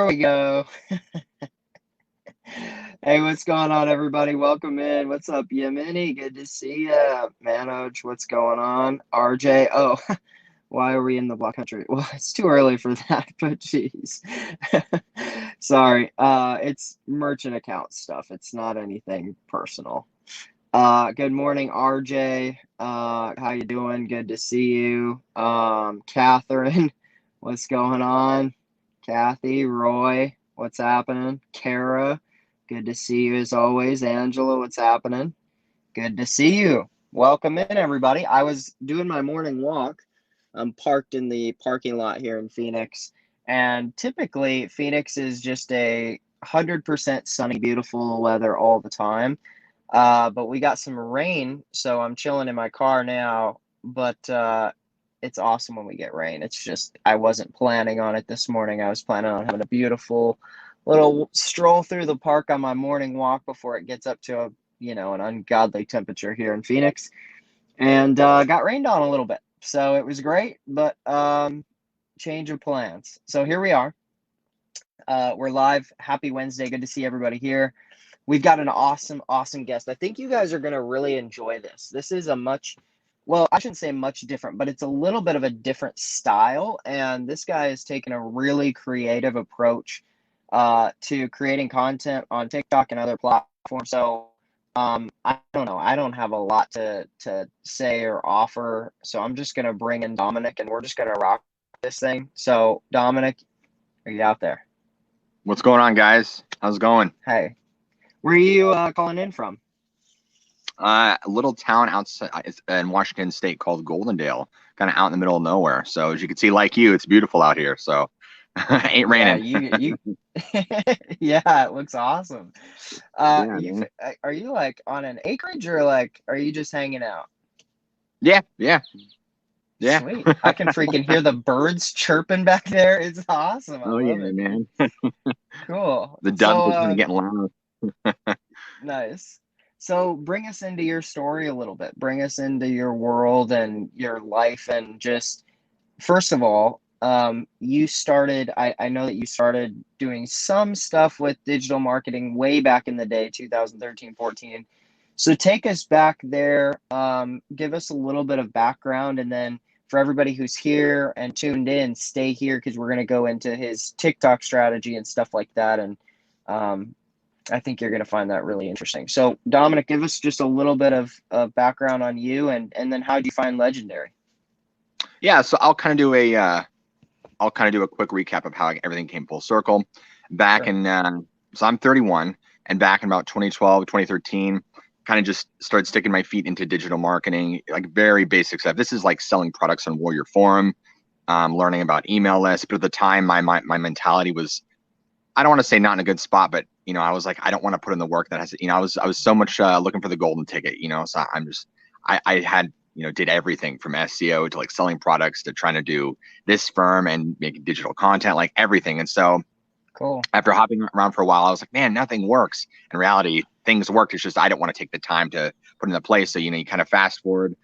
There we go. Hey, what's going on, everybody? Welcome in. What's up, Yemeni? Good to see ya. Manoj, what's going on? RJ, oh, why are we in the Black Country? Well, it's too early for that, but geez. Sorry. It's merchant account stuff. It's not anything personal. Good morning, RJ. How you doing? Good to see you. Catherine, what's going on? Kathy, Roy, what's happening? Kara, good to see you as always. Angela, what's happening? Good to see you. Welcome in, everybody. I was doing my morning walk. I'm parked in the parking lot here in Phoenix, and typically Phoenix is just 100% sunny, beautiful weather all the time. But we got some rain, so I'm chilling in my car now. But it's awesome when we get rain. It's just, I wasn't planning on it this morning. I was planning on having a beautiful little stroll through the park on my morning walk before it gets up to an ungodly temperature here in Phoenix, and got rained on a little bit. So it was great, but change of plans. So here we are. We're live. Happy Wednesday. Good to see everybody here. We've got an awesome guest. I think you guys are going to really enjoy this. This is well, I shouldn't say much different, but it's a little bit of a different style. And this guy has taken a really creative approach to creating content on TikTok and other platforms. So I don't know. I don't have a lot to say or offer. So I'm just going to bring in Dominic, and we're just going to rock this thing. So Dominic, are you out there? What's going on, guys? How's it going? Hey, where are you calling in from? A little town outside in Washington State called Goldendale, kind of out in the middle of nowhere. So as you can see, like you, it's beautiful out here. So ain't raining. You yeah, it looks awesome. Yeah, Are you like on an acreage, or like are you just hanging out? yeah. Sweet. I can freaking hear the birds chirping back there. It's awesome. I Oh love yeah, it. man. Cool. The doves are kind of getting loud. Nice. So bring us into your story a little bit. Bring us into your world and your life, and just first of all, you started, I know that you started doing some stuff with digital marketing way back in the day, 2013, 14. So take us back there, give us a little bit of background, and then for everybody who's here and tuned in, stay here because we're going to go into his TikTok strategy and stuff like that. And I think you're going to find that really interesting. So Dominic, give us just a little bit of background on you, and then how did you find Legendary? Yeah, so I'll kind of do a quick recap of how everything came full circle. Back in so I'm 31, and back in about 2012, 2013, kind of just started sticking my feet into digital marketing, like very basic stuff. This is like selling products on Warrior Forum, learning about email lists. But at the time, my mentality was, I don't want to say not in a good spot, but I was like, I don't want to put in the work that has, I was so much looking for the golden ticket, so I had, did everything from SEO to like selling products to trying to do this firm and making digital content, like everything. And so cool. After hopping around for a while, I was like, man, nothing works. In reality, things work. It's just, I don't want to take the time to put in the place. So, you kind of fast forward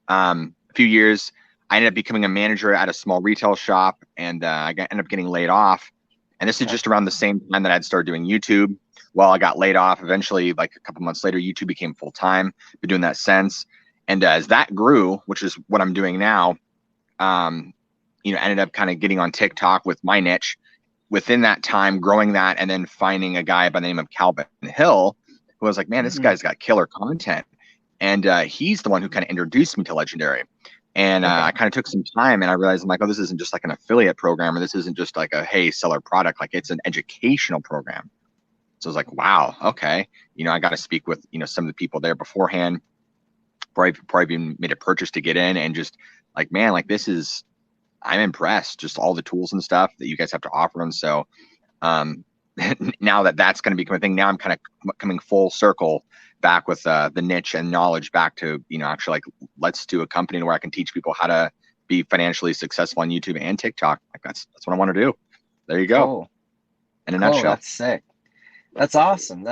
a few years, I ended up becoming a manager at a small retail shop, and ended up getting laid off. And this is just around the same time that I'd started doing YouTube. Well, I got laid off. Eventually, like a couple months later, YouTube became full time. Been doing that since. And as that grew, which is what I'm doing now, ended up kind of getting on TikTok with my niche. Within that time, growing that, and then finding a guy by the name of Calvin Hill, who was like, man, this guy's got killer content. And he's the one who kind of introduced me to Legendary. And I kind of took some time, and I realized, I'm like, oh, this isn't just like an affiliate program, or this isn't just like a, hey, sell our product. Like, it's an educational program. So I was like, wow, okay. I got to speak with, some of the people there beforehand, before I even made a purchase to get in, and just like, man, like I'm impressed, just all the tools and stuff that you guys have to offer them. So now that's going to become a thing, now I'm kind of coming full circle back with the niche and knowledge back to, actually like, let's do a company where I can teach people how to be financially successful on YouTube and TikTok. Like that's what I want to do. There you go. Cool. In a nutshell. That's sick. That's awesome.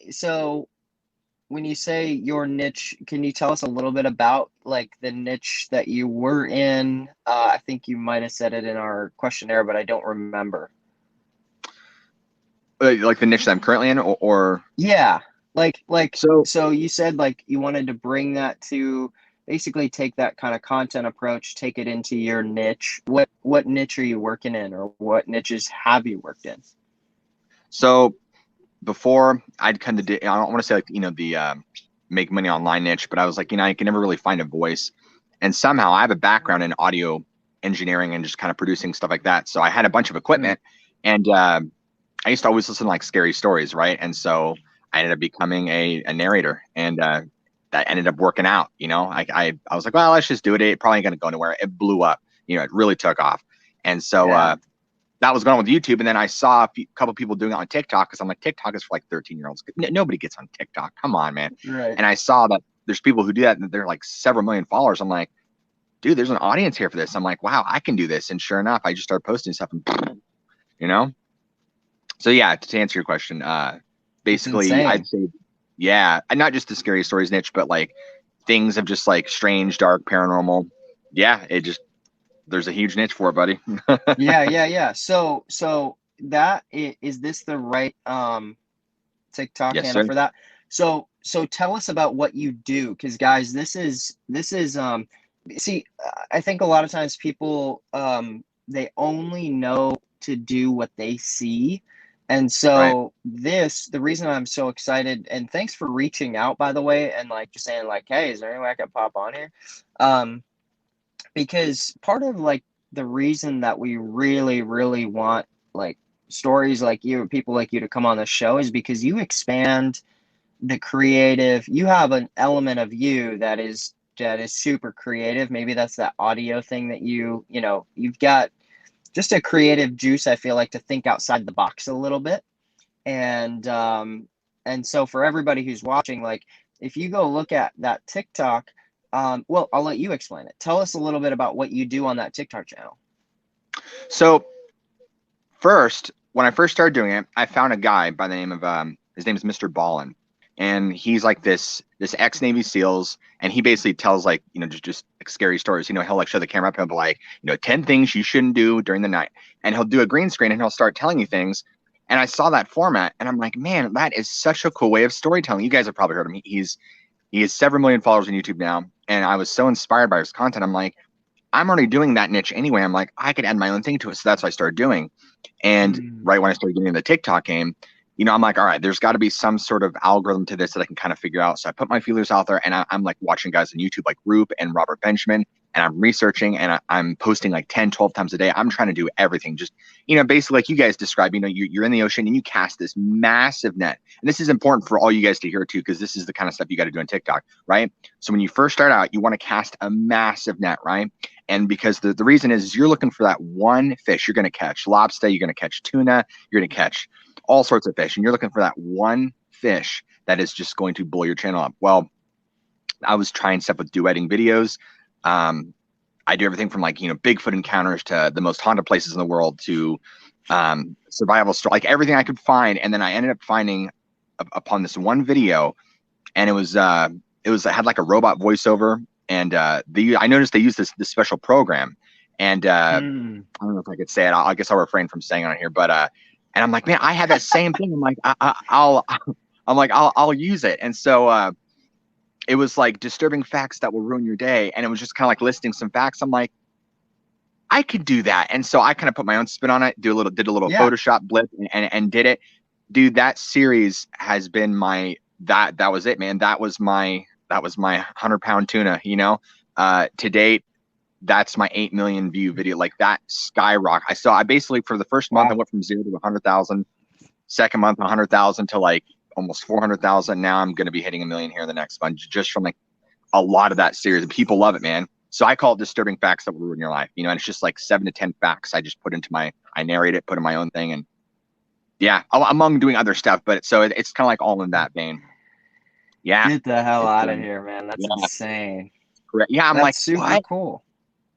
So when you say your niche, can you tell us a little bit about like the niche that you were in? I think you might have said it in our questionnaire, but I don't remember. Like the niche that I'm currently in, or Yeah, so so you said like you wanted to bring that to basically take that kind of content approach, take it into your niche. What niche are you working in, or what niches have you worked in? so before I'd kind of did, I don't want to say like the make money online niche, but I was like I can never really find a voice, and somehow I have a background in audio engineering and just kind of producing stuff like that. So I had a bunch of equipment, and I used to always listen to like scary stories, right? And so I ended up becoming a narrator, and that ended up working out. I was like, well, let's just do it. It probably ain't gonna go anywhere. It blew up. It really took off, and so Yeah. that was going with YouTube. And then I saw a couple people doing it on TikTok, because I'm like, TikTok is for like 13-year-olds. Nobody gets on TikTok. Come on, man. Right. And I saw that there's people who do that, and they're like several million followers. I'm like, dude, there's an audience here for this. I'm like, wow, I can do this. And sure enough, I just started posting stuff, and So yeah, to answer your question, It's basically insane. I'd say, yeah, and not just the scary stories niche, but like things of just like strange, dark, paranormal. Yeah, there's a huge niche for it, buddy. Yeah. So that is this the right TikTok Yes, handle sir. for that? So tell us about what you do, because guys, this is see, I think a lot of times people they only know to do what they see. And Right. so the reason I'm so excited, and thanks for reaching out, by the way, and like just saying like, hey, is there any way I could pop on here? Um, because part of like the reason that we really, really want like stories like you, people like you to come on the show is because you expand the creative. You have an element of you that is super creative. Maybe that's that audio thing that you've got just a creative juice, I feel like, to think outside the box a little bit. And so for everybody who's watching, like if you go look at that TikTok, well, I'll let you explain it. Tell us a little bit about what you do on that TikTok channel. So first, when I first started doing it, I found a guy by the name of his name is Mr. Ballin, and he's like this ex Navy SEALs, and he basically tells like just like scary stories. He'll like show the camera up and be like 10 things you shouldn't do during the night, and he'll do a green screen and he'll start telling you things. And I saw that format, and I'm like, man, that is such a cool way of storytelling. You guys have probably heard him. He has several million followers on YouTube now, and I was so inspired by his content. I'm like, I'm already doing that niche anyway. I'm like, I could add my own thing to it. So that's what I started doing. And Mm. right when I started getting in the TikTok game, I'm like, all right, there's got to be some sort of algorithm to this that I can kind of figure out. So I put my feelers out there, and I'm like watching guys on YouTube like Roop and Robert Benjamin, and I'm researching, and I'm posting like 10, 12 times a day. I'm trying to do everything. Just, basically like you guys describe, you're in the ocean and you cast this massive net. And this is important for all you guys to hear too, because this is the kind of stuff you got to do on TikTok, right? So when you first start out, you want to cast a massive net, right? And because the reason is you're looking for that one fish. You're going to catch lobster, you're going to catch tuna, you're going to catch all sorts of fish, and you're looking for that one fish that is just going to blow your channel up. Well, I was trying stuff with duetting videos. I do everything from like Bigfoot encounters to the most haunted places in the world to survival story, like everything I could find. And then I ended up finding upon this one video, and it had like a robot voiceover, and I noticed they used this special program, and I Mm. don't know if I could say it. I guess I'll refrain from saying it on here, but and I'm like, man, I had that same thing. I'm like, I'll use it. And so it was like disturbing facts that will ruin your day, and it was just kind of like listing some facts. I'm like, I could do that. And so I kind of put my own spin on it, did a little Yeah. Photoshop blip, and did it. Dude, that series has been that was it, man. That was my 100-pound tuna, to date. That's my 8 million view video. Like that skyrocket. I basically, for the first month, I Wow. went from 0 to 100,000. Second month, 100,000 to like almost 400,000. Now I'm going to be hitting 1 million here in the next month, just from like a lot of that series. And people love it, man. So I call it disturbing facts that will ruin your life. And it's just like 7 to 10 facts I just put into I narrate it, put in my own thing. And yeah, among doing other stuff, but it's kind of like all in that vein. Yeah. Get the hell It's out of here, man. That's yeah, insane. correct. Yeah. I'm That's like, super what? cool.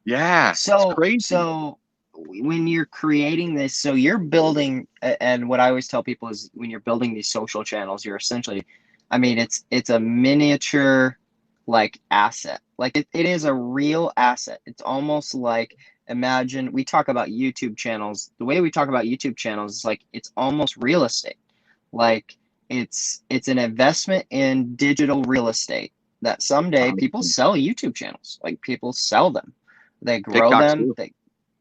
Yeah. It's So, crazy. so when you're creating this, you're building, and what I always tell people is when you're building these social channels, you're essentially I mean, it's a miniature like asset. Like it is a real asset. It's almost like, imagine we talk about YouTube channels. The way we talk about YouTube channels is like it's almost real estate. Like it's an investment in digital real estate that someday people 100%. sell YouTube channels. Like people sell them. They grow TikTok them. too. They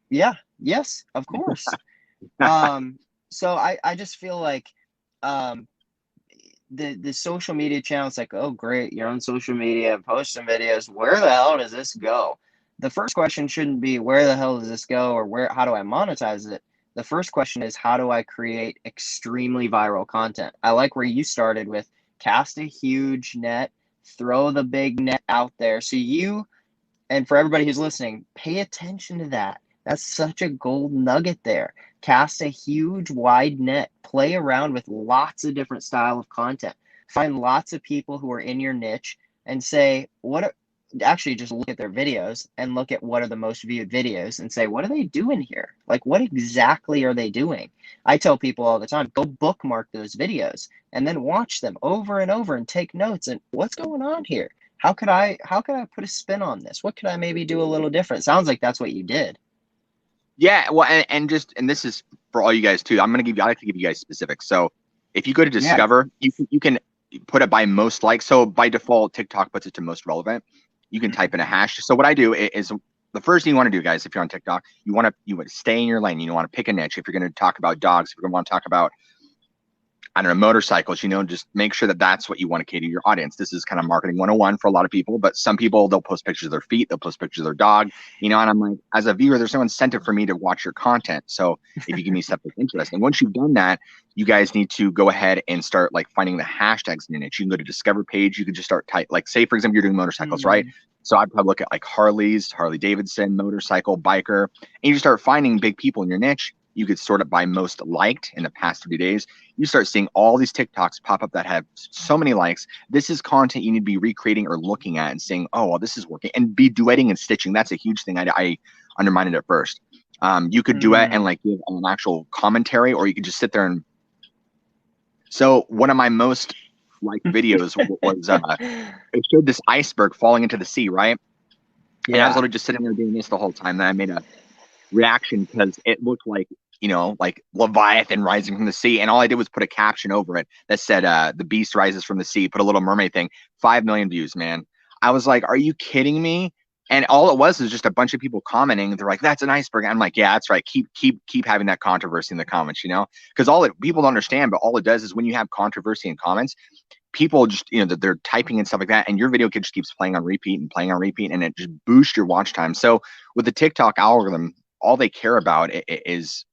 yeah, yes, of course. So I just feel like um the social media channels, like, oh great, you're on social media and posting videos, where the hell does this go? The first question shouldn't be where the hell does this go, or where, how do I monetize it? The first question is, how do I create extremely viral content? I like where you started with cast a huge net, throw the big net out there. So you, and for everybody who's listening, pay attention to that. That's such a gold nugget there. Cast a huge wide net, play around with lots of different style of content. Find lots of people who are in your niche and say, what are, actually just look at their videos and look at what are the most viewed videos and say, what are they doing here? Like, what exactly are they doing? I tell people all the time, go bookmark those videos and then watch them over and over and take notes and what's going on here? How could I put a spin on this? What could I maybe do a little different? Sounds like that's what you did. Yeah, well, and this is for all you guys too. I like to give you guys specifics. So if you go to Yeah. Discover, you can put it by most likes. So by default, TikTok puts it to most relevant. You can type in a hash. So what I do is the first thing you want to do, guys, if you're on TikTok, you want to stay in your lane. You want to pick a niche. If you're going to talk about dogs, if you're going to want to talk about, I don't know, motorcycles, just make sure that that's what you want to cater to your audience. This is kind of marketing 101 for a lot of people, but some people, they'll post pictures of their feet, they'll post pictures of their dog, and I'm like, as a viewer, there's no incentive for me to watch your content. So if you give me stuff that's interesting, once you've done that, you guys need to go ahead and start like finding the hashtags in your niche. You can go to Discover page. You can just start type, like, say, for example, you're doing motorcycles, right? So I'd probably look at like Harleys, Harley Davidson, motorcycle, biker, and you just start finding big people in your niche. You could sort it by most liked in the past 30 days. You start seeing all these TikToks pop up that have so many likes. This is content you need to be recreating or looking at and saying, oh, well, this is working, and be duetting and stitching. That's a huge thing. I undermined it at first. You could duet and like give an actual commentary, or you could just sit there and. So one of my most liked videos was it showed this iceberg falling into the sea, right? And I was literally just sitting there doing this the whole time. Then I made a reaction because it looked like, like Leviathan rising from the sea. And all I did was put a caption over it that said, the beast rises from the sea, put a little mermaid thing, 5 million views, man. I was like, are you kidding me? And all it was is just a bunch of people commenting. They're like, that's an iceberg. I'm like, yeah, that's right. Keep having that controversy in the comments, because people don't understand, but all it does is when you have controversy in comments, people just, that they're typing and stuff like that, and your video just keeps playing on repeat and playing on repeat, and it just boosts your watch time. So with the TikTok algorithm, all they care about is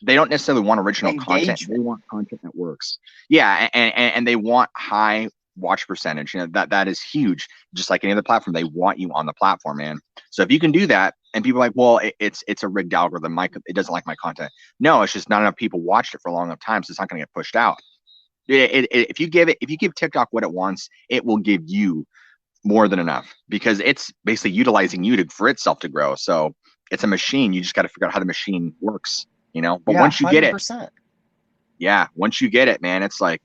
they don't necessarily want original content. They want content that works. Yeah, and they want high watch percentage. That is huge. Just like any other platform, they want you on the platform, man. So if you can do that, and people are like, well, it's a rigged algorithm. It doesn't like my content. No, it's just not enough people watched it for a long enough time, so it's not going to get pushed out. If you give TikTok what it wants, it will give you more than enough, because it's basically utilizing you for itself to grow. So it's a machine. You just got to figure out how the machine works, but once you 100%. once you get it, man, it's like,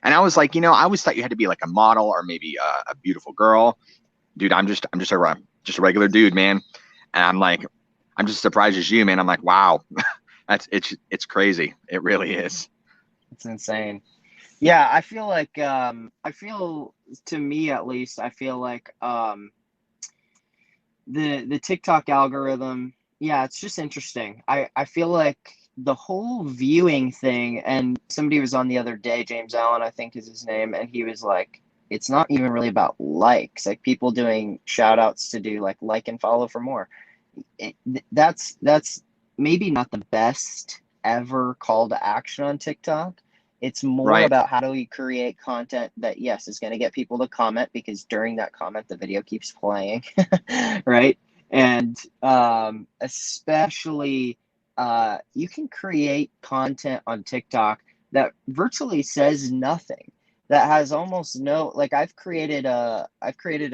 and I was like, I always thought you had to be like a model or maybe a beautiful girl. Dude, I'm just a regular dude, man. And I'm like, I'm just surprised as you, man. I'm like, wow, it's crazy. It really is. It's insane. Yeah, I feel like to me at least, I feel like the TikTok algorithm, yeah, it's just interesting. I feel like the whole viewing thing, and somebody was on the other day, James Allen, I think is his name, and he was like, it's not even really about likes, like people doing shout outs to do like and follow for more. That's maybe not the best ever call to action on TikTok. It's more about how do we create content that, yes, is going to get people to comment, because during that comment, the video keeps playing, right? And especially, you can create content on TikTok that virtually says nothing, that has almost no, like I've created a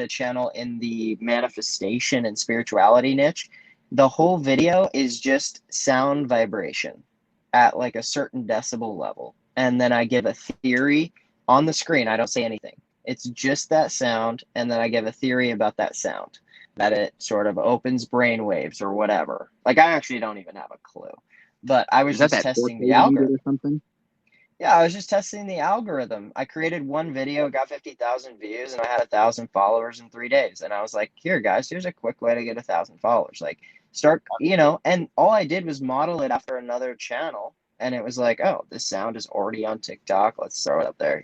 channel in the manifestation and spirituality niche. The whole video is just sound vibration at like a certain decibel level. And then I give a theory on the screen. I don't say anything. It's just that sound, and then I give a theory about that sound, that it sort of opens brain waves or whatever. Like, I actually don't even have a clue, but I was Is that just that 4K testing the one you did algorithm. or something? Yeah, I was just testing the algorithm. I created one video, got 50,000 views, and I had 1,000 followers in 3 days. And I was like, here, guys, here's a quick way to get 1,000 followers. Like, start, and all I did was model it after another channel. And it was like, oh, this sound is already on TikTok. Let's throw it up there.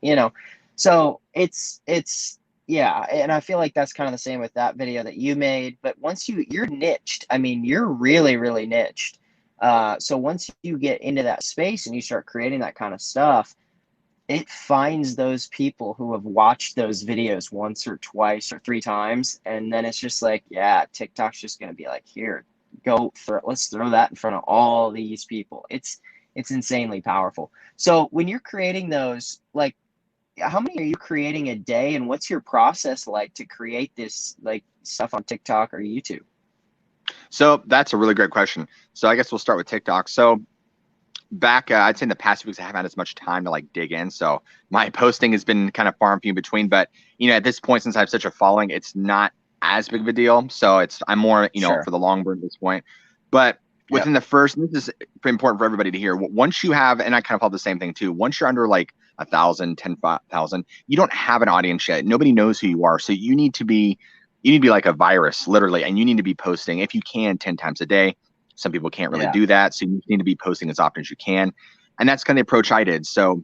Here. So yeah. And I feel like that's kind of the same with that video that you made. But once you're niched, I mean, you're really, really niched. So once you get into that space and you start creating that kind of stuff, it finds those people who have watched those videos once or twice or 3 times. And then it's just like, yeah, TikTok's just going to be like, here, let's throw that in front of all these people. It's insanely powerful. So when you're creating those, like, how many are you creating a day, and what's your process like to create this like stuff on TikTok or YouTube? So that's a really great question. So I guess we'll start with TikTok. So back, I'd say in the past weeks, I haven't had as much time to like dig in. So my posting has been kind of far and few in between. But at this point, since I have such a following, it's not as big of a deal. So I'm more, Sure. for the long burn at this point. But within the first, and this is important for everybody to hear. Once you have, and I kind of follow the same thing too. Once you're under like 1,000, 10,000, you don't have an audience yet. Nobody knows who you are. So you need to be like a virus, literally, and you need to be posting, if you can, 10 times a day. Some people can't really do that, so you need to be posting as often as you can. And that's kind of the approach I did. So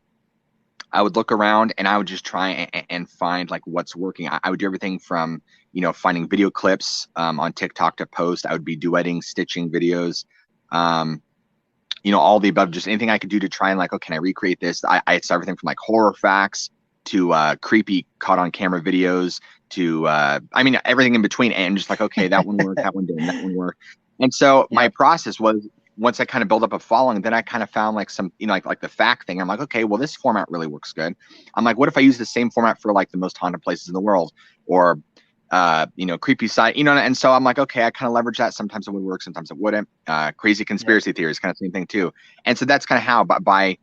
I would look around and I would just try and find like what's working. I would do everything from, finding video clips on TikTok to post. I would be duetting, stitching videos, all the above, just anything I could do to try and like, oh, can I recreate this? I saw everything from like horror facts to creepy caught on camera videos to, everything in between, and just like, okay, that one worked, that one didn't, that one worked. And so my process was, once I kind of build up a following, then I kind of found like some, like the fact thing. I'm like, okay, well, this format really works good. I'm like, what if I use the same format for like the most haunted places in the world, or, creepy site, and so I'm like, okay, I kind of leverage that. Sometimes it would work, sometimes it wouldn't. Crazy conspiracy theories, kind of same thing too. And so that's kind of how, by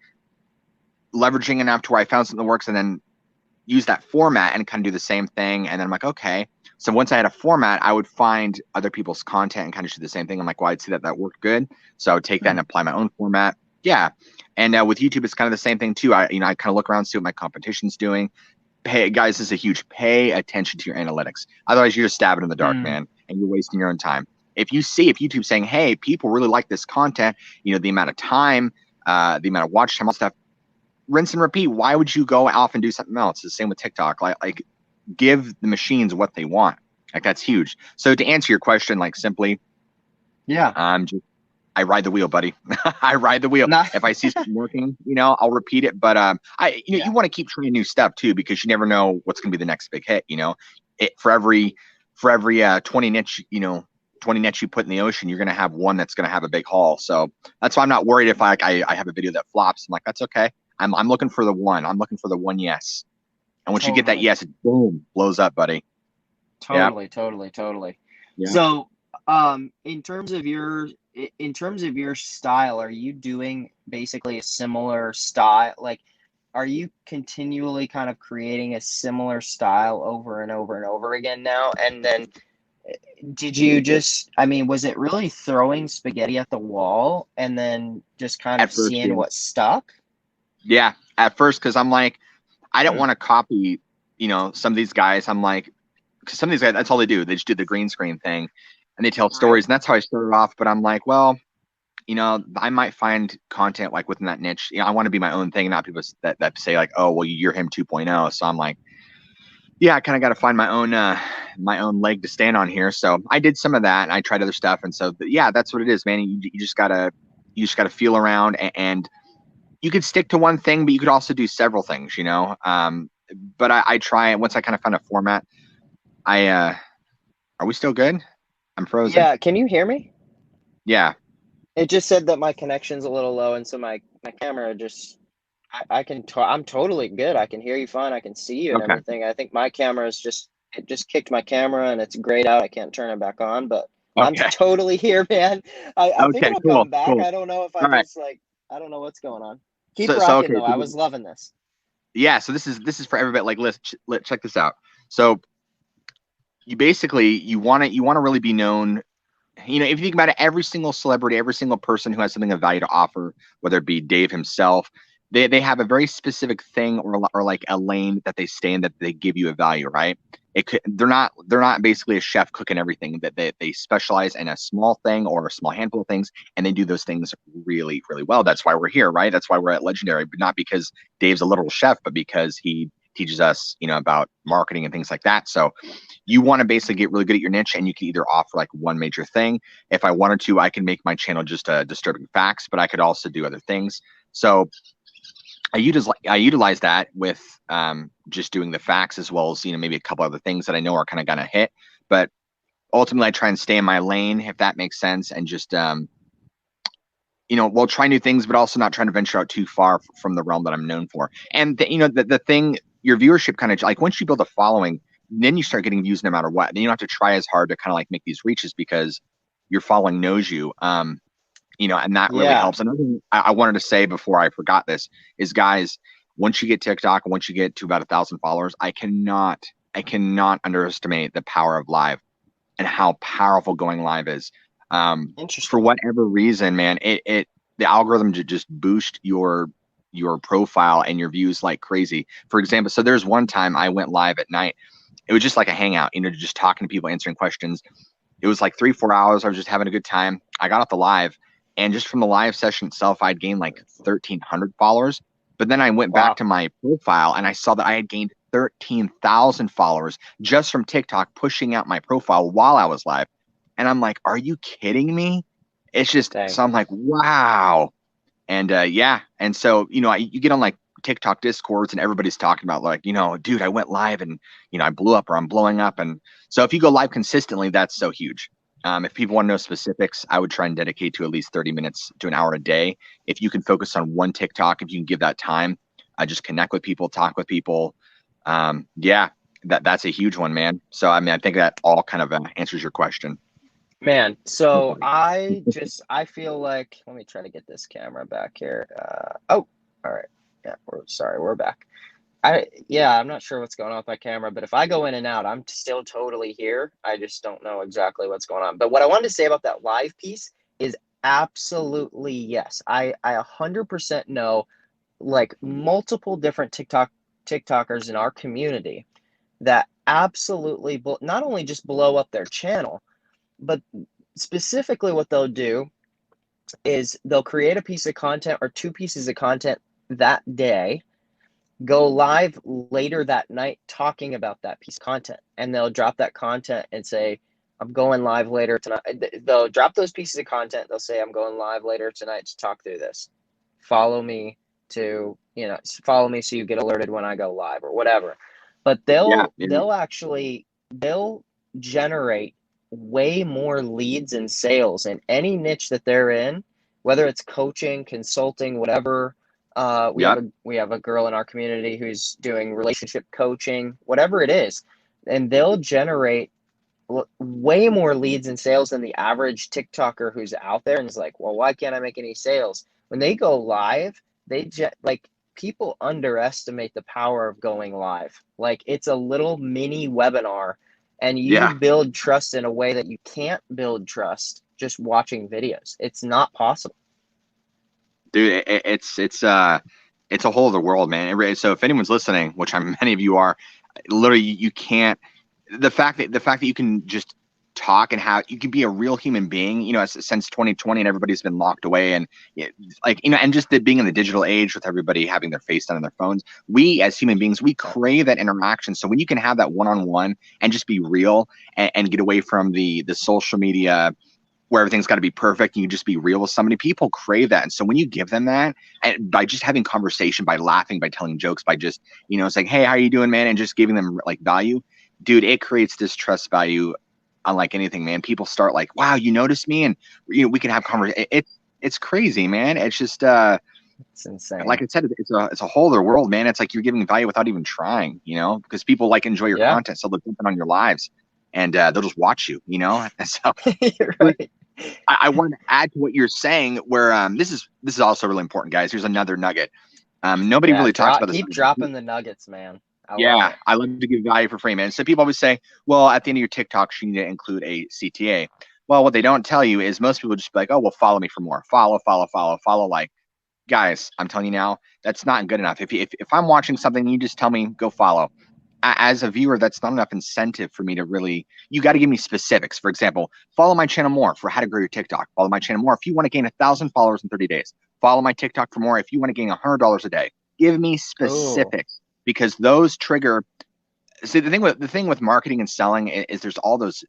leveraging enough to where I found something that works, and then use that format and kind of do the same thing. And then I'm like, okay. So once I had a format, I would find other people's content and kind of do the same thing. I'm like, well, I'd see that worked good. So I would take that and apply my own format. Yeah. And with YouTube, it's kind of the same thing too. I kind of look around, see what my competition's doing. Guys, this is a huge, pay attention to your analytics. Otherwise you're just stabbing in the dark, man, and you're wasting your own time. If YouTube's saying, hey, people really like this content, the amount of time, the amount of watch time, all stuff, rinse and repeat. Why would you go off and do something else? It's the same with TikTok. Like give the machines what they want. Like, that's huge. So to answer your question, like, simply, I ride the wheel, buddy. I ride the wheel. If I see something working, I'll repeat it. But you want to keep trying new stuff too, because you never know what's going to be the next big hit. For every 20 niche, 20 nets you put in the ocean, you're going to have one that's going to have a big haul. So that's why I'm not worried if I have a video that flops. I'm like, that's okay. I'm looking for the one. I'm looking for the one yes. And once you get that yes, it boom, blows up, buddy. Totally. Yeah. So, in terms of your style, are you doing basically a similar style? Like, are you continually kind of creating a similar style over and over and over again now? And then did you was it really throwing spaghetti at the wall and then just kind of seeing what stuck? Yeah, at first, because I'm like, I don't want to copy, some of these guys. I'm like, because some of these guys, that's all they do. They just do the green screen thing and they tell stories. And that's how I started off. But I'm like, well, I might find content like within that niche. I want to be my own thing, not people that say like, oh, well, you're him 2.0. So I'm like, yeah, I kind of got to find my own leg to stand on here. So I did some of that and I tried other stuff. And so, yeah, that's what it is, man. You just gotta feel around, and you could stick to one thing, but you could also do several things, but I try, once I kind of find a format, are we still good? I'm frozen. Yeah. Can you hear me? Yeah. It just said that my connection's a little low. And so my camera just, I'm totally good. I can hear you fine. I can see you and everything. I think my camera it just kicked my camera and it's grayed out. I can't turn it back on, but I'm totally here, man. I think it'll come back. Cool. I don't know if I don't know what's going on. Keep rocking though. I was loving this. yeah, so this is for everybody. Like, let's check this out. So you basically you want to really be known. You know, if you think about it, every single celebrity, every single person who has something of value to offer, whether it be Dave himself, they have a very specific thing or like a lane that they stay in that they give you a value, right? They're not basically a chef cooking everything. That they specialize in a small thing or a small handful of things, and they do those things really really well. That's why we're here, right? That's why we're at Legendary, but not because Dave's a literal chef, but because he teaches us, about marketing and things like that. So you want to basically get really good at your niche, and you can either offer like one major thing. If I wanted to, I can make my channel just disturbing facts, but I could also do other things. So I utilize that with just doing the facts, as well as maybe a couple other things that I know are kind of gonna hit. But ultimately, I try and stay in my lane, if that makes sense, and just well, try new things, but also not trying to venture out too far from the realm that I'm known for. And the thing, your viewership kind of like, once you build a following, then you start getting views no matter what. Then you don't have to try as hard to kind of like make these reaches, because your following knows you. And that really Yeah. helps. Another thing I wanted to say before I forgot this is, guys, once you get TikTok, once you get to about 1,000 followers, I cannot underestimate the power of live and how powerful going live is. For Interesting. whatever reason, man, the algorithm just boost your profile and your views like crazy. For example, so there's one time I went live at night. It was just like a hangout, just talking to people, answering questions. It was like 3-4 hours. I was just having a good time. I got off the live, and just from the live session itself, I'd gained like 1,300 followers. But then I went back Wow. to my profile and I saw that I had gained 13,000 followers just from TikTok pushing out my profile while I was live. And I'm like, are you kidding me? It's just, Dang. so I'm like, wow. And yeah. And so, you get on like TikTok discords and everybody's talking about like, dude, I went live and, I blew up or I'm blowing up. And so if you go live consistently, that's so huge. If people want to know specifics, I would try and dedicate to at least 30 minutes to an hour a day. If you can focus on one TikTok, if you can give that time, just connect with people, talk with people. Yeah, that's a huge one, man. So, I mean, I think that all kind of answers your question. Man, so I feel like, let me try to get this camera back here. Oh, all right. Yeah, we're back. I'm not sure what's going on with my camera, but if I go in and out, I'm still totally here. I just don't know exactly what's going on. But what I wanted to say about that live piece is absolutely yes. I 100% know like multiple different TikTokers in our community that absolutely not only just blow up their channel, but specifically what they'll do is they'll create a piece of content or two pieces of content that day, go live later that night talking about that piece of content, and they'll drop that content and say, I'm going live later tonight. They'll drop those pieces of content. They'll say, I'm going live later tonight to talk through this. Follow me follow me so you get alerted when I go live or whatever. But Yeah, they'll generate way more leads and sales in any niche that they're in, whether it's coaching, consulting, whatever. We yeah, have a girl in our community who's doing relationship coaching, whatever it is, and they'll generate way more leads and sales than the average TikToker who's out there and is like, well, why can't I make any sales? When they go live, like people underestimate the power of going live. Like it's a little mini webinar, and you yeah. build trust in a way that you can't build trust just watching videos. It's not possible. Dude, it's a whole other world, man. So if anyone's listening, which I'm many of you are, literally you can't. The fact that you can just talk and how you can be a real human being, since 2020 and everybody's been locked away, and and just being in the digital age with everybody having their face done on their phones, we as human beings, we crave that interaction. So when you can have that one-on-one and just be real, and get away from the social media where everything's got to be perfect, and you just be real with somebody, people crave that. And so when you give them that, and by just having conversation, by laughing, by telling jokes, by just saying, hey, how are you doing, man, and just giving them like value, dude, it creates this trust value unlike anything, man. People start like, wow, you noticed me, and we can have conversation. It's crazy, man. It's just It's insane. like I said, it's a whole other world, man. It's like you're giving value without even trying, because people like enjoy your Yeah. content, so they'll jump in on your lives, and they'll just watch you, and so You're right. I wanted to add to what you're saying, where this is also really important, guys. Here's another nugget. Nobody Yeah, really talks about this. keep dropping the nuggets, man. I love Yeah, it. I love to give value for free, man. So people always say, well, at the end of your TikToks, you need to include a CTA. Well, what they don't tell you is most people just be like, oh, well, follow me for more. Follow, follow, follow, follow. Like, guys, I'm telling you now, that's not good enough. If I'm watching something, you just tell me, go follow. As a viewer, that's not enough incentive for me to really, you got to give me specifics. For example, follow my channel more for how to grow your TikTok. Follow my channel more if you want to gain 1,000 followers in 30 days. Follow my TikTok for more if you want to gain $100 a day. Give me Oh, specifics because those trigger. See, the thing with marketing and selling is there's all those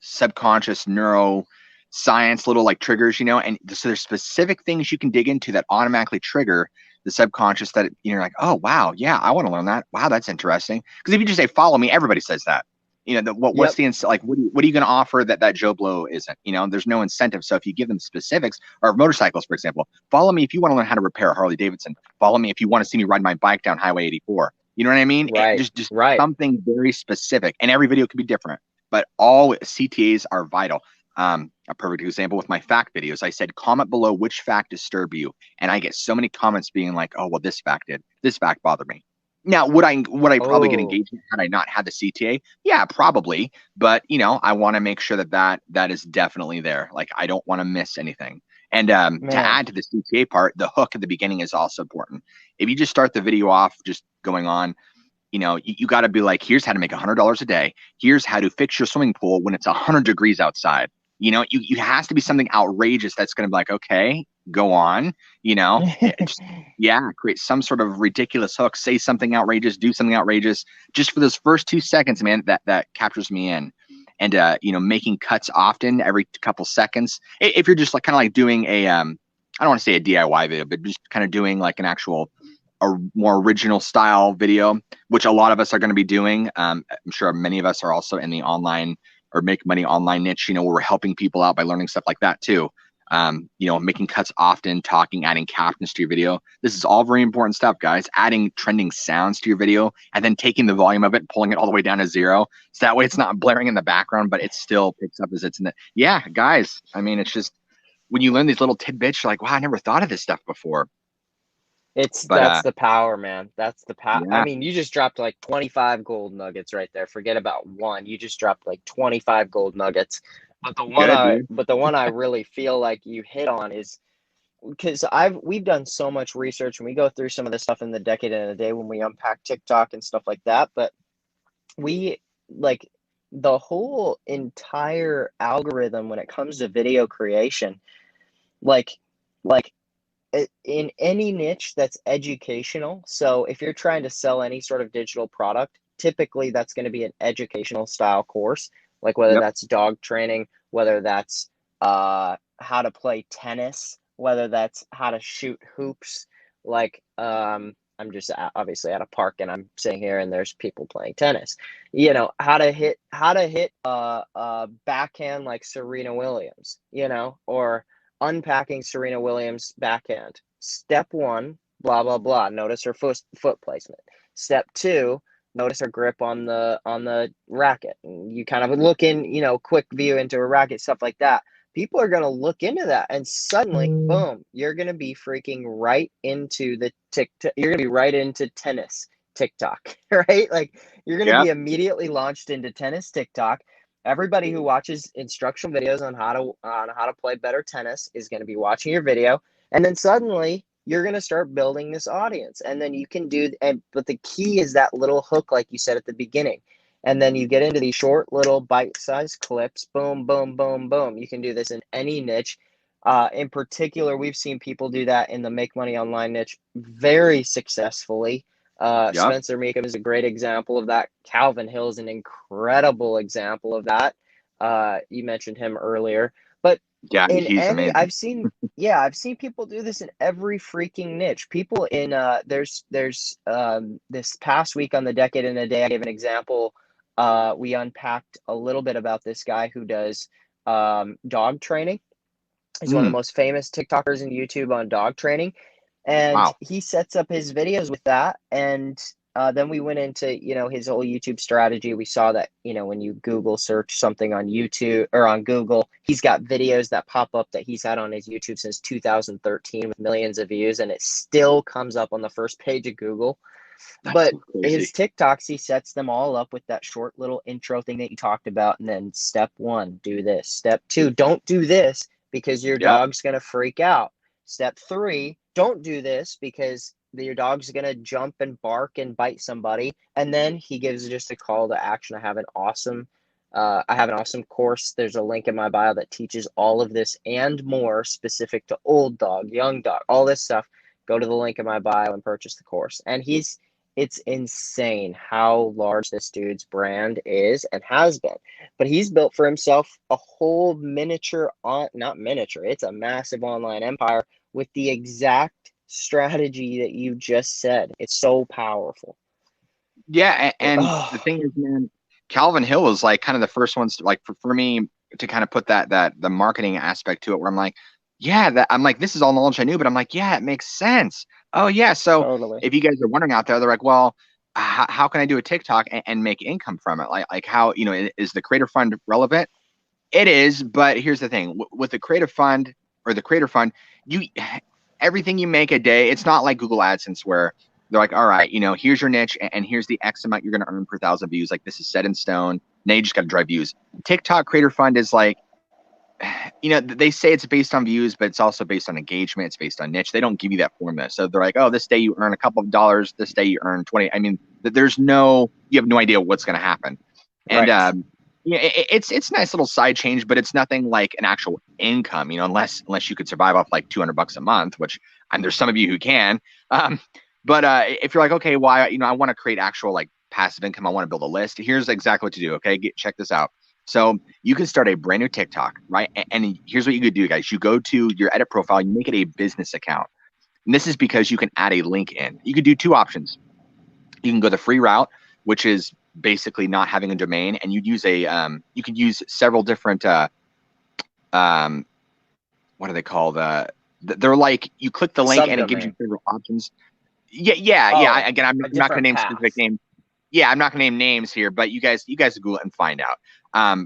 subconscious neuroscience little like triggers, and so there's specific things you can dig into that automatically trigger the subconscious that you're like, oh wow, yeah, I want to learn that. Wow, that's interesting. Because if you just say follow me, everybody says that. What's yep. the like? What are you going to offer that Joe Blow isn't? There's no incentive. So if you give them specifics, or motorcycles, for example, follow me if you want to learn how to repair a Harley Davidson. Follow me if you want to see me ride my bike down Highway 84. You know what I mean? Right. Just Right. something very specific, and every video can be different. But all CTAs are vital. A perfect example with my fact videos, I said comment below which fact disturbed you, and I get so many comments being like, "Oh, well, this fact did. This fact bothered me." Now, would I probably get Oh, engagement had I not had the CTA? Yeah, probably. But I want to make sure that is definitely there. Like I don't want to miss anything. And to man. add to the CTA part, the hook at the beginning is also important. If you just start the video off just going on, you got to be like, here's how to make $100 a day. Here's how to fix your swimming pool when it's 100 degrees outside. You has to be something outrageous that's going to be like, okay, go on. Just yeah, create some sort of ridiculous hook. Say something outrageous. Do something outrageous. Just for those first 2 seconds, man, that captures me in. And making cuts often, every couple seconds. If you're just like kind of like doing I don't want to say a DIY video, but just kind of doing like an actual a more original style video, which a lot of us are going to be doing. I'm sure many of us are also in the online or make money online niche, where we're helping people out by learning stuff like that too. Making cuts often, talking, adding captions to your video. This is all very important stuff, guys. Adding trending sounds to your video and then taking the volume of it, pulling it all the way down to 0. So that way it's not blaring in the background, but it still picks up as it's in the, yeah, guys. I mean, it's just, when you learn these little tidbits, you're like, wow, I never thought of this stuff before. But That's the power, man. That's the power. I yeah, mean, you just dropped like 25 gold nuggets right there. Forget about one. You just dropped like 25 gold nuggets. good, dude. But the one I really feel like you hit on is because we've done so much research and we go through some of this stuff in the decade and a day when we unpack TikTok and stuff like that. But we like the whole entire algorithm when it comes to video creation, like like in any niche that's educational. So if you're trying to sell any sort of digital product, typically that's going to be an educational style course, like whether Yep. that's dog training, whether that's how to play tennis, whether that's how to shoot hoops. Like I'm just obviously at a park and I'm sitting here and there's people playing tennis. How to hit backhand like Serena Williams, or unpacking Serena Williams' backhand. Step one, blah blah blah. Notice her foot placement. Step two, notice her grip on the racket. And you kind of look in, quick view into a racket, stuff like that. People are gonna look into that, and suddenly, boom, you're gonna be freaking right into the TikTok. You're gonna be right into tennis TikTok, right? Like you're gonna Yep. be immediately launched into tennis TikTok. Everybody who watches instructional videos on how to play better tennis is going to be watching your video, and then suddenly you're going to start building this audience, and then you can do. And but the key is that little hook, like you said at the beginning, and then you get into these short little bite-sized clips. Boom, boom, boom, boom. You can do this in any niche. In particular, we've seen people do that in the make money online niche very successfully. Yep. Spencer Meekum is a great example of that. Calvin Hill is an incredible example of that. You mentioned him earlier, but Yeah, in he's any, amazing. I've seen people do this in every freaking niche. People in there's this past week on the Decade in a Day, I gave an example. We unpacked a little bit about this guy who does dog training. He's one of the Mm, most famous TikTokers in YouTube on dog training, and wow. he sets up his videos with that. And Then we went into, his whole YouTube strategy. We saw that, when you Google search something on YouTube or on Google, he's got videos that pop up that he's had on his YouTube since 2013 with millions of views, and it still comes up on the first page of Google. But his TikToks, he sets them all up with that short little intro thing that you talked about. And then step 1, do this. Step 2, don't do this because your dog's going to freak out. Step 3, don't do this because your dog's going to jump and bark and bite somebody. And then he gives just a call to action. I have an awesome course. There's a link in my bio that teaches all of this and more specific to old dog, young dog, all this stuff. Go to the link in my bio and purchase the course. And it's insane how large this dude's brand is and has been. But he's built for himself a whole it's a massive online empire with the exact strategy that you just said. It's so powerful. Yeah, and the thing is, man, Calvin Hill was like kind of the first ones to, like for me to kind of put that the marketing aspect to it, where I'm like, yeah, I'm like, this is all knowledge I knew, but I'm like, yeah, it makes sense. Oh yeah, so Totally. if you guys are wondering out there, they're like, well, how can I do a TikTok and make income from it? Like how, is the Creator Fund relevant? It is, but here's the thing with the Creative Fund or the Creator Fund, everything you make a day, it's not like Google AdSense where they're like, all right, here's your niche and here's the X amount you're going to earn per 1,000 views. Like this is set in stone. Now you just got to drive views. TikTok Creator Fund is like, they say it's based on views, but it's also based on engagement. It's based on niche. They don't give you that formula. So they're like, oh, this day you earn a couple of dollars. This day you earn 20. I mean, you have no idea what's going to happen. And, Right. It's a nice little side change, but it's nothing like an actual income, unless you could survive off like $200 a month, which there's some of you who can. But if you're like, okay, why, I want to create actual like passive income. I want to build a list. Here's exactly what to do. Okay. Check this out. So you can start a brand new TikTok, right? And here's what you could do, guys. You go to your edit profile, you make it a business account. And this is because you can add a link in. You could do 2 options. You can go the free route, which is basically not having a domain, and you could use several different what are they called? They're like, you click the link and it gives you several options. Yeah. Again, I'm not going to name specific names. Yeah, I'm not going to name names here, but you guys Google it and find out.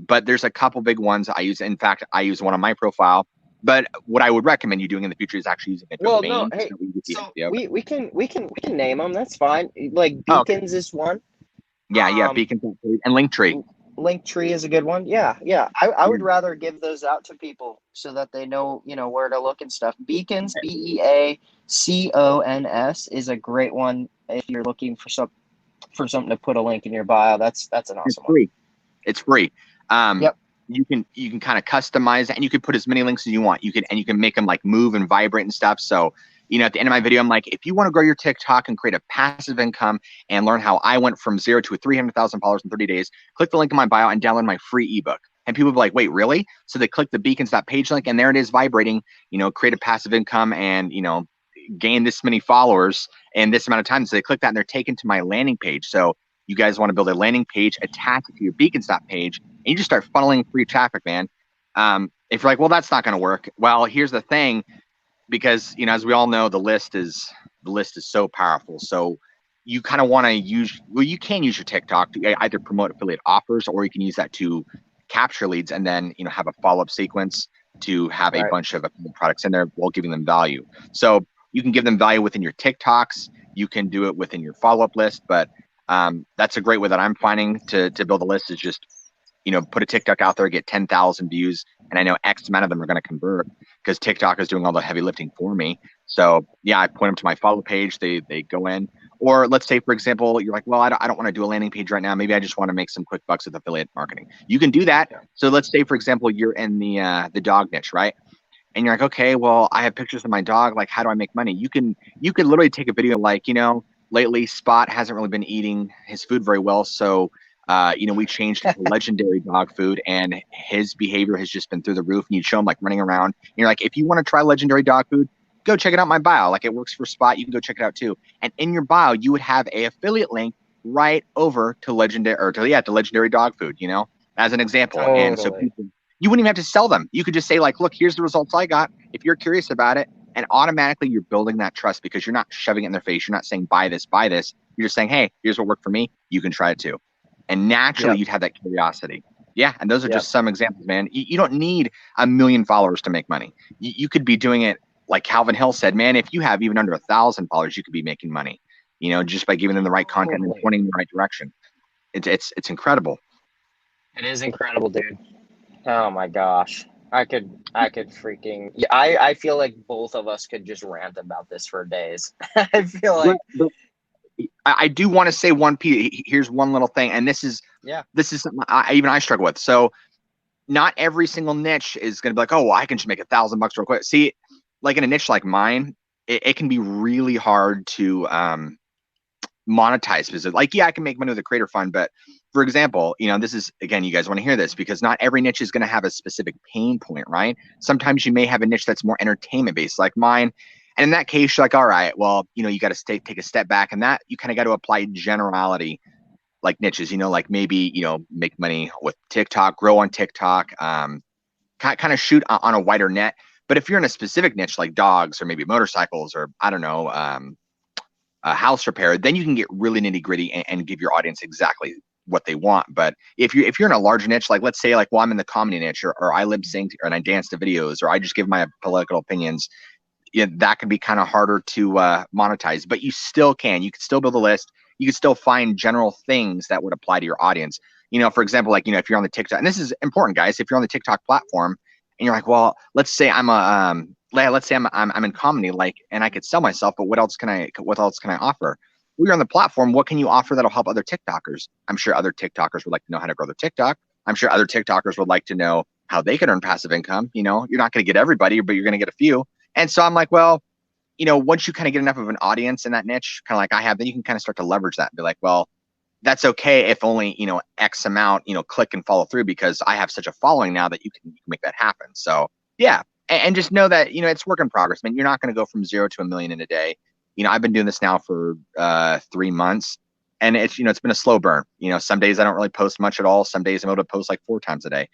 But there's a couple big ones I use. In fact, I use one on my profile. But what I would recommend you doing in the future is actually using a domain. Well, no, hey, we can name them. That's fine. Like Beacons is one. Yeah, Beacons and Linktree. Linktree is a good one. Yeah. I would rather give those out to people so that they know, where to look and stuff. Beacons, BEACONS is a great one if you're looking for something to put a link in your bio. That's an awesome one. It's free. Yep. You can kind of customize it, and you can put as many links as you want. You can make them like move and vibrate and stuff. So, at the end of my video, I'm like, if you want to grow your TikTok and create a passive income and learn how I went from 0 to 300,000 followers in 30 days, click the link in my bio and download my free ebook. And people will be like, wait, really? So they click the Beacons.page link, and there it is vibrating, create a passive income and, gain this many followers in this amount of time. So they click that and they're taken to my landing page. So you guys want to build a landing page attached to your Beacons.page, and you just start funneling free traffic, man. If you're like, well, that's not going to work. Well, here's the thing, because, as we all know, the list is so powerful. So you kind of want to you can use your TikTok to either promote affiliate offers, or you can use that to capture leads and then, have a follow-up sequence to have a bunch of products in there while giving them value. So you can give them value within your TikToks. You can do it within your follow-up list, but that's a great way that I'm finding to build a list is just, put a TikTok out there, get 10,000 views, and I know X amount of them are going to convert because TikTok is doing all the heavy lifting for me. So yeah, I point them to my follow page. They go in. Or let's say, for example, you're like, well, I don't want to do a landing page right now. Maybe I just want to make some quick bucks with affiliate marketing. You can do that. Yeah. So let's say, for example, you're in the dog niche, right? And you're like, okay, well, I have pictures of my dog. Like, how do I make money? You could literally take a video like, lately Spot hasn't really been eating his food very well. So, we changed to legendary dog food, and his behavior has just been through the roof. And you'd show him like running around. And you're like, if you want to try legendary dog food, go check it out in my bio. Like, it works for Spot. You can go check it out too. And in your bio, you would have a affiliate link right over to legendary dog food, as an example. Totally. And so you wouldn't even have to sell them. You could just say like, look, here's the results I got. If you're curious about it, And automatically you're building that trust because you're not shoving it in their face. You're not saying, buy this, buy this. You're just saying, hey, here's what worked for me. You can try it too. And naturally you'd have that curiosity. Yeah. And those are just some examples, man. You don't need 1 million followers to make money. You could be doing it like Calvin Hill said, man, if you have even under 1,000 followers, you could be making money, just by giving them the right content and pointing in the right direction. It's incredible. It is incredible, dude. Oh my gosh. I could freaking, yeah, I feel like both of us could just rant about this for days. I feel like I do want to say one piece. Here's one little thing, and this is something I struggle with. So not every single niche is going to be like, oh, well, I can just make $1,000 real quick. See, like in a niche like mine, it can be really hard to monetize, because like, yeah, I can make money with a creator fund, but for example, this is, again, you guys want to hear this because not every niche is going to have a specific pain point, right? Sometimes you may have a niche that's more entertainment based like mine. And in that case, you're like, all right, well, you got to take a step back, and that you kind of got to apply generality like niches, like maybe, make money with TikTok, grow on TikTok, kind of shoot on a wider net. But if you're in a specific niche like dogs or maybe motorcycles or I don't know, house repair, then you can get really nitty gritty and give your audience exactly what they want. But if you're in a larger niche, like let's say like, well, I'm in the comedy niche, or I lip sync and I dance to videos, or I just give my political opinions, that can be kind of harder to monetize. But you can still build a list. You can still find general things that would apply to your audience. For example, like, if you're on the TikTok, and this is important, guys, if you're on the TikTok platform and you're like, well, let's say I'm in comedy, like, and I could sell myself, but what else can I offer? Well, you're on the platform. What can you offer that'll help other TikTokers? I'm sure other TikTokers would like to know how to grow their TikTok. I'm sure other TikTokers would like to know how they can earn passive income. You're not going to get everybody, but you're going to get a few. And so I'm like, well, once you kind of get enough of an audience in that niche, kind of like I have, then you can kind of start to leverage that and be like, well, that's okay if only, X amount, click and follow through, because I have such a following now that you can make that happen. So yeah. And just know that, it's work in progress, man. You're not going to go from 0 to 1 million in a day. I've been doing this now for 3 months, and it's been a slow burn. Some days I don't really post much at all. Some days I'm able to post like 4 times a day.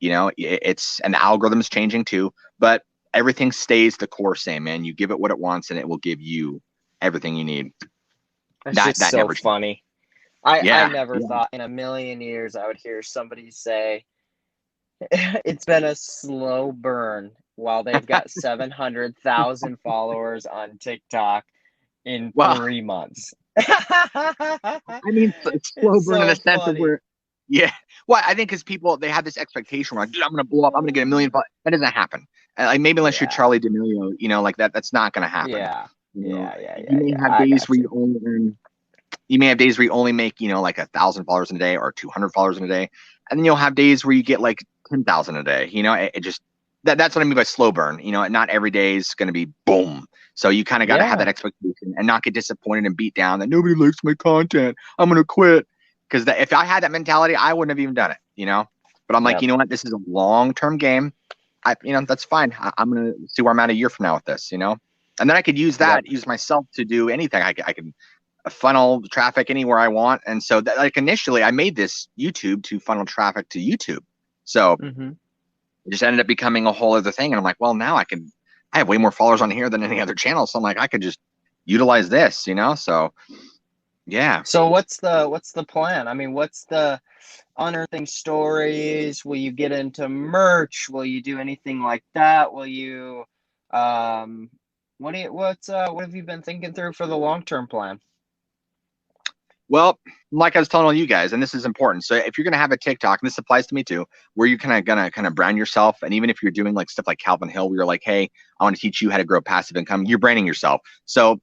And the algorithm is changing too, but everything stays the core same, man. You give it what it wants and it will give you everything you need. That's so never funny. I never thought in a million years I would hear somebody say it's been a slow burn while they've got 700,000 followers on TikTok in 3 months. I mean, it's slow burn in a sense of where, yeah. Well, I think because people, they have this expectation where like, dude, I'm going to blow up. I'm going to get 1 million. That doesn't happen. Like maybe unless you're Charlie D'Amelio, like that's not going to happen. Yeah. You may have days where you may have days where you only make, like 1,000 followers in a day or 200 followers in a day. And then you'll have days where you get like 10,000 a day. It just, that's what I mean by slow burn. Not every day is going to be boom. So you kind of got to have that expectation and not get disappointed and beat down that nobody likes my content. I'm going to quit. Because if I had that mentality, I wouldn't have even done it, But I'm like, you know what? This is a long-term game. That's fine. I'm going to see where I'm at a year from now with this, And then I could use use myself to do anything. I can funnel traffic anywhere I want. And so like initially I made this YouTube to funnel traffic to YouTube. So it just ended up becoming a whole other thing. And I'm like, well, now I have way more followers on here than any other channel. So I'm like, I could just utilize this, so yeah. So what's the plan? I mean, what's the unearthing stories? Will you get into merch? Will you do anything like that? Will you what have you been thinking through for the long-term plan? Well, like I was telling all you guys, and this is important. So if you're going to have a TikTok, and this applies to me too, where you're going to brand yourself. And even if you're doing like stuff like Calvin Hill, where you're like, hey, I want to teach you how to grow passive income, you're branding yourself. So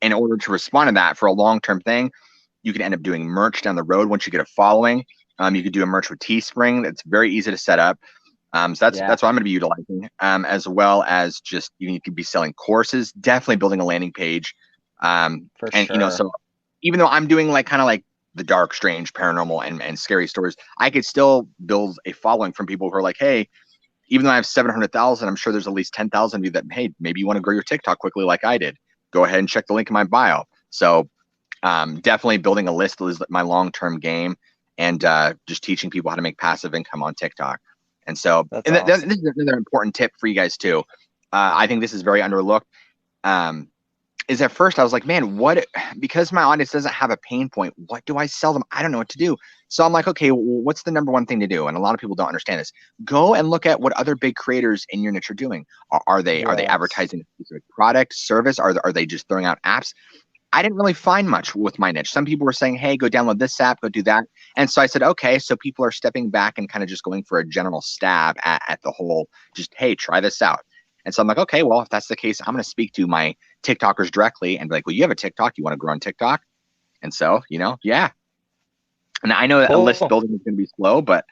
in order to respond to that for a long-term thing, you can end up doing merch down the road once you get a following. You could do a merch with Teespring. That's very easy to set up. So that's what I'm going to be utilizing, as well as just you could be selling courses, definitely building a landing page. For sure. So even though I'm doing like kind of like the dark, strange, paranormal and scary stories, I could still build a following from people who are like, hey, even though I have 700,000, I'm sure there's at least 10,000 of you that, hey, maybe you want to grow your TikTok quickly like I did. Go ahead and check the link in my bio. So definitely building a list is my long-term game, and just teaching people how to make passive income on TikTok. And so, awesome. This is another important tip for you guys too. I think this is very underlooked. Is at first I was like, man, because my audience doesn't have a pain point, what do I sell them? I don't know what to do. So I'm like, okay, well, what's the number one thing to do? And a lot of people don't understand this. Go and look at what other big creators in your niche are doing. Are they advertising a specific product, service? Are they just throwing out apps? I didn't really find much with my niche. Some people were saying, hey, go download this app, go do that. And so I said, okay, so people are stepping back and kind of just going for a general stab at the whole, just, hey, try this out. And so I'm like, okay, well, if that's the case, I'm going to speak to my TikTokers directly and be like, well, you have a TikTok, you want to grow on TikTok? And so, yeah. And I know that list building is going to be slow, but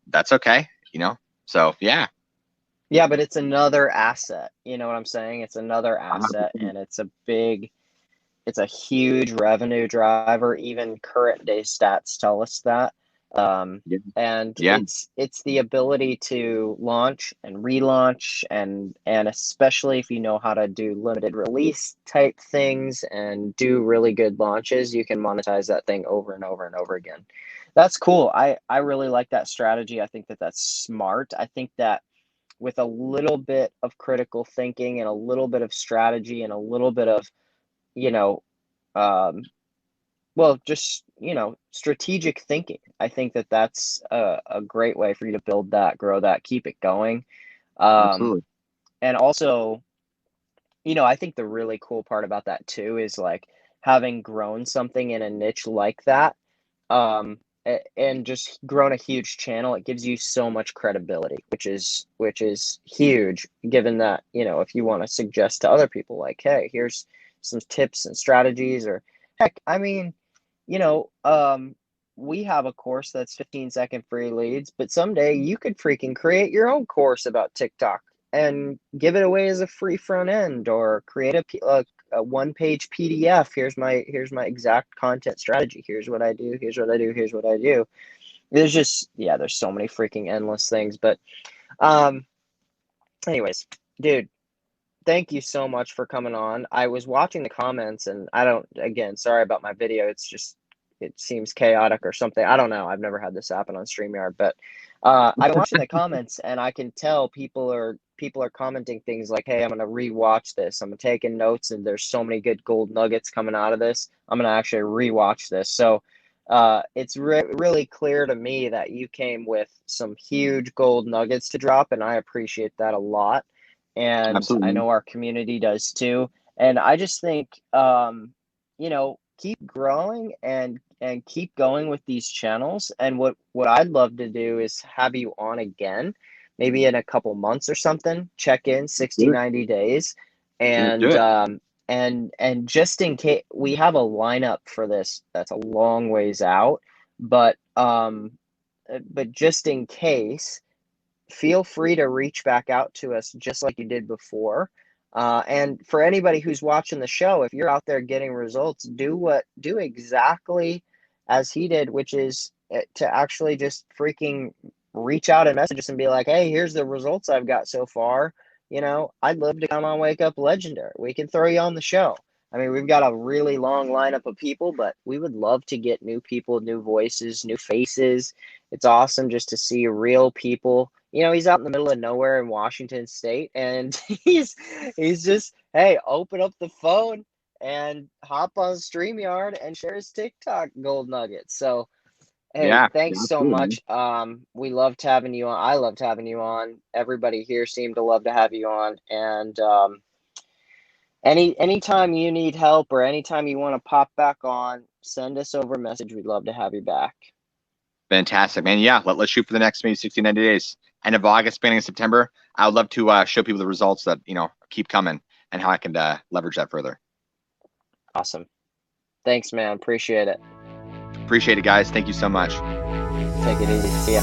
that's okay, so yeah. Yeah, but it's another asset. You know what I'm saying? It's another asset, and it's a huge revenue driver. Even current day stats tell us that. It's the ability to launch and relaunch and especially if you know how to do limited release type things and do really good launches, you can monetize that thing over and over and over again. That's cool. I really like that strategy. I think that's smart. I think that with a little bit of critical thinking and a little bit of strategy and a little bit of, strategic thinking. I think that's a great way for you to build that, grow that, keep it going. Absolutely. And also, I think the really cool part about that too is like having grown something in a niche like that, and just grown a huge channel, it gives you so much credibility, which is huge, given that, if you want to suggest to other people like, hey, here's some tips and strategies, or heck, I mean, we have a course that's 15-second free leads, but someday you could freaking create your own course about TikTok and give it away as a free front end, or create a one-page PDF. Here's my exact content strategy. Here's what I do. Here's what I do. Here's what I do. There's just, there's so many freaking endless things. But anyways, dude, thank you so much for coming on. I was watching the comments, and sorry about my video. It's just, it seems chaotic or something. I don't know. I've never had this happen on StreamYard, but I'm watching the comments, and I can tell people are commenting things like, hey, I'm going to rewatch this. I'm taking notes, and there's so many good gold nuggets coming out of this. I'm going to actually rewatch this. So it's really clear to me that you came with some huge gold nuggets to drop, and I appreciate that a lot. And absolutely. I know our community does too. And I just think, keep growing and keep going with these channels. And what I'd love to do is have you on again, maybe in a couple months or something, check in 60, 90 days. And just in case, we have a lineup for this that's a long ways out, but just in case, feel free to reach back out to us just like you did before. And for anybody who's watching the show, if you're out there getting results, do exactly as he did, which is to actually just freaking reach out and message us and be like, hey, here's the results I've got so far. I'd love to come on Wake Up Legendary. We can throw you on the show. I mean, we've got a really long lineup of people, but we would love to get new people, new voices, new faces. It's awesome just to see real people. He's out in the middle of nowhere in Washington State, and he's just, hey, open up the phone and hop on StreamYard and share his TikTok gold nuggets. So, hey, thanks so much. We loved having you on. I loved having you on. Everybody here seemed to love to have you on. And anytime you need help or anytime you want to pop back on, send us over a message. We'd love to have you back. Fantastic, man. Yeah, let's shoot for the next maybe 60, 90 days. End of August, beginning of September. I would love to show people the results that, keep coming and how I can leverage that further. Awesome. Thanks, man. Appreciate it. Appreciate it, guys. Thank you so much. Take it easy. See ya.